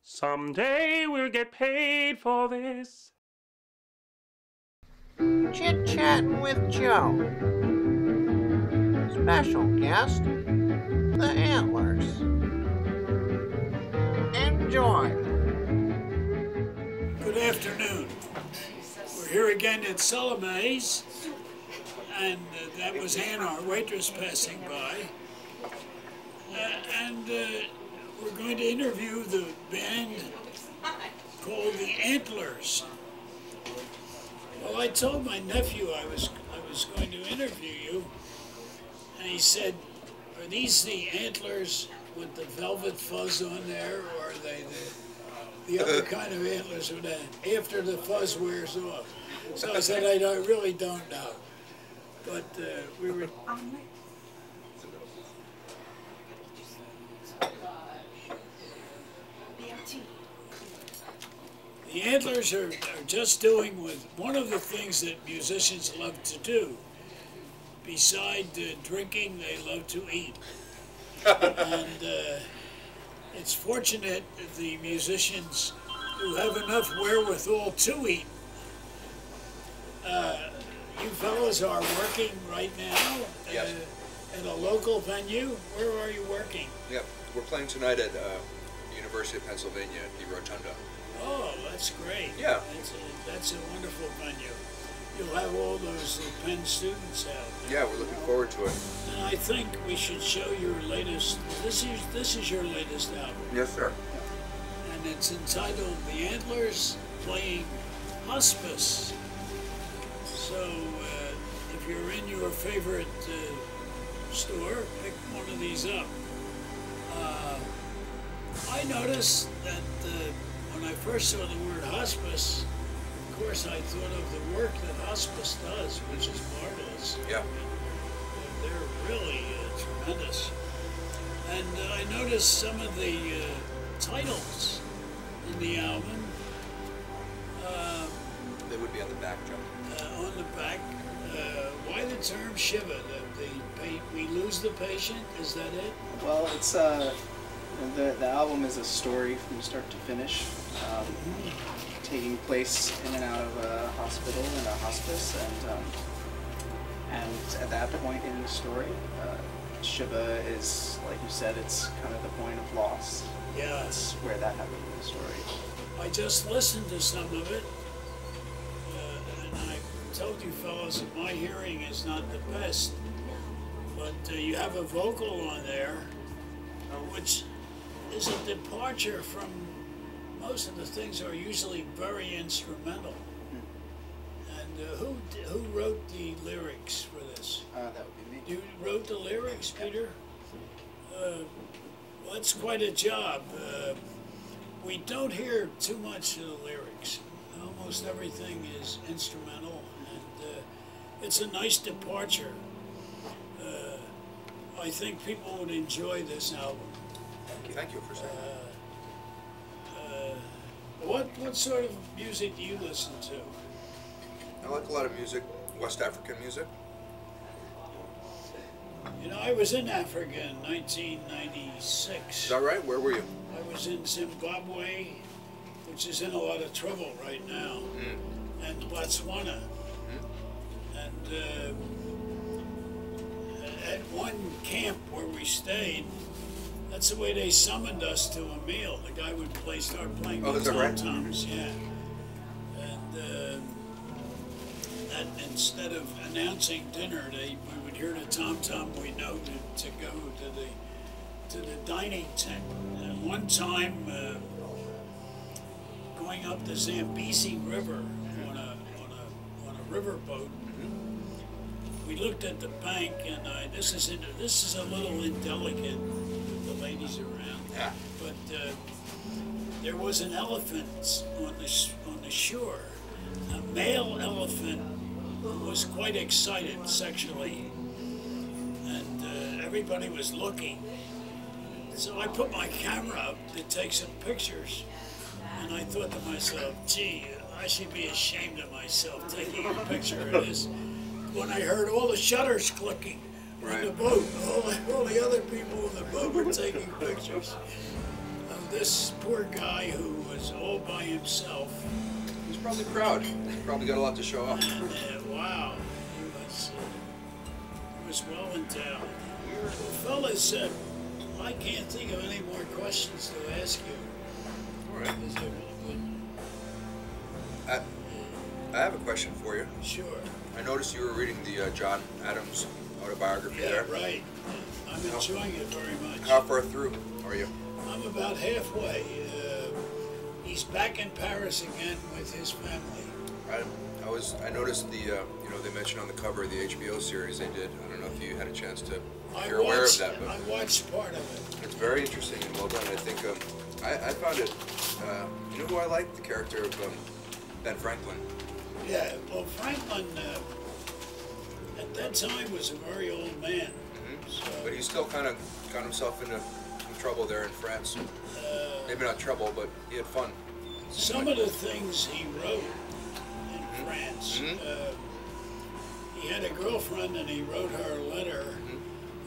Someday we'll get paid for this. Chit Chatting with Joe. Special guest, the Antlers. Enjoy. Good afternoon. We're here again at Sulimay's, and that was Ann, our waitress, passing by. We're going to interview the band called the Antlers. Well, I told my nephew I was going to interview you, and he said, "Are these the Antlers with the velvet fuzz on there, or are they the other kind of antlers with that after the fuzz wears off?" So I said, I really don't know. But we were... The Antlers are just doing with one of the things that musicians love to do. Beside drinking, they love to eat. And it's fortunate that the musicians who have enough wherewithal to eat. You fellows are working right now Yes. At a local venue. Where are you working? Yep, we're playing tonight at University of Pennsylvania at the Rotunda. Oh, that's great. Yeah. That's a wonderful venue. You'll have all those Penn students out there. Yeah, we're looking forward to it. And I think we should show your latest. This is your latest album. Yes, sir. And it's entitled "The Antlers Playing Hospice." So if you're in your favorite store, pick one of these up. I noticed that when I first saw the word hospice, of course I thought of the work that hospice does, which is marvelous. Yeah. They're really tremendous. And I noticed some of the titles in the album. They would be on the back, Joe. On the back, why the term Shiva? We lose the patient, is that it? Well, it's the album is a story from start to finish, taking place in and out of a hospital and a hospice, and at that point in the story, Shiva is, like you said, it's kind of the point of loss. Yeah. That's where that happened in the story. I just listened to some of it, and I told you fellows that my hearing is not the best, but you have a vocal on there, which is a departure from most of the things are usually very instrumental. And who wrote the lyrics for this? That would be me. You wrote the lyrics, Peter? Well, that's quite a job. We don't hear too much of the lyrics. Almost everything is instrumental, and it's a nice departure. I think people would enjoy this album. Thank you for saying that. What sort of music do you listen to? I like a lot of music, West African music. You know, I was in Africa in 1996. Is that right? Where were you? I was in Zimbabwe, which is in a lot of trouble right now, and Botswana. And at one camp where we stayed, that's the way they summoned us to a meal. The guy would start playing the tom-toms, yeah. And that instead of announcing dinner, we would hear the tom-tom. We know to go to the dining tent. And one time, going up the Zambezi River on a riverboat, we looked at the bank, and this is a little indelicate with the ladies around. Yeah. But there was an elephant on the shore, a male elephant who was quite excited sexually, and everybody was looking. So I put my camera up to take some pictures, and I thought to myself, gee, I should be ashamed of myself taking a picture of this. When I heard all the shutters clicking on the boat, all the other people on the boat were taking pictures of this poor guy who was all by himself. He's probably proud. He's probably got a lot to show off. Wow, he was well endowed. Well, fellas, I can't think of any more questions to ask you. All right. Is there I have a question for you. Sure. I noticed you were reading the John Adams autobiography Yeah, there. right. I'm enjoying it very much. How far through are you? I'm about halfway. He's back in Paris again with his family. I noticed the they mentioned on the cover of the HBO series they did. I don't know if you had a chance to. If you're aware of that, but I watched part of it. it's very interesting and well done. I think I found it. You know who I like? The character of Ben Franklin. Yeah, well, Franklin at that time was a very old man. So, But he still kind of got himself into some trouble there in France. Maybe not trouble, but he had fun. some of the things he wrote in France, he had a girlfriend and he wrote her a letter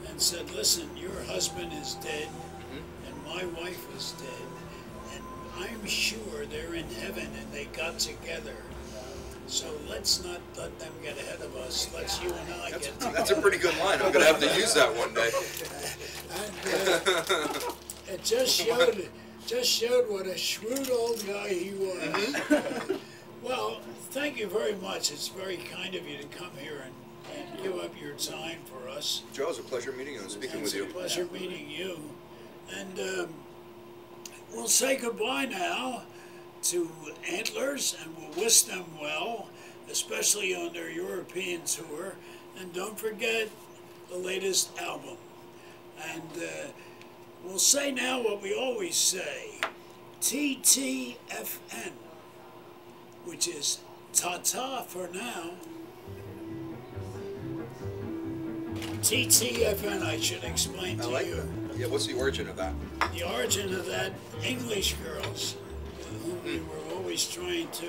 and said, listen, your husband is dead and my wife is dead and I'm sure they're in heaven and they got together. So let's not let them get ahead of us. Let's you and I get together. That's a pretty good line. I'm going to have to use that one day. And, it just showed what a shrewd old guy he was. Well, thank you very much. It's very kind of you to come here and give up your time for us. Joe, it's a pleasure meeting you and speaking with you. It's a pleasure meeting you. And we'll say goodbye now to Antlers, and we'll wish them well, especially on their European tour. And don't forget the latest album. And we'll say now what we always say, TTFN, which is ta-ta for now. TTFN, I should explain to I like you. that. Yeah, what's the origin of that? The origin of that, English girls, whom we were always trying to,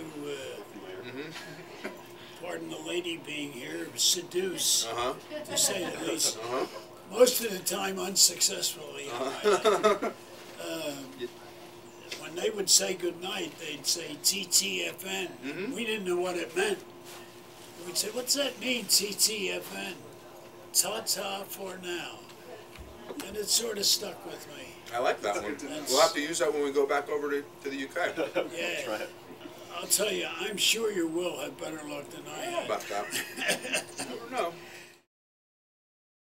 pardon the lady being here, seduce, to say the least. Most of the time unsuccessfully. When they would say goodnight, they'd say TTFN. We didn't know what it meant. We'd say, what's that mean, TTFN? Ta-ta for now. And it sort of stuck with me. I like that one. We'll have to use that when we go back over to the UK. Yeah. Try it. I'll tell you, I'm sure you will have better luck than I I don't know have. about that. I don't know.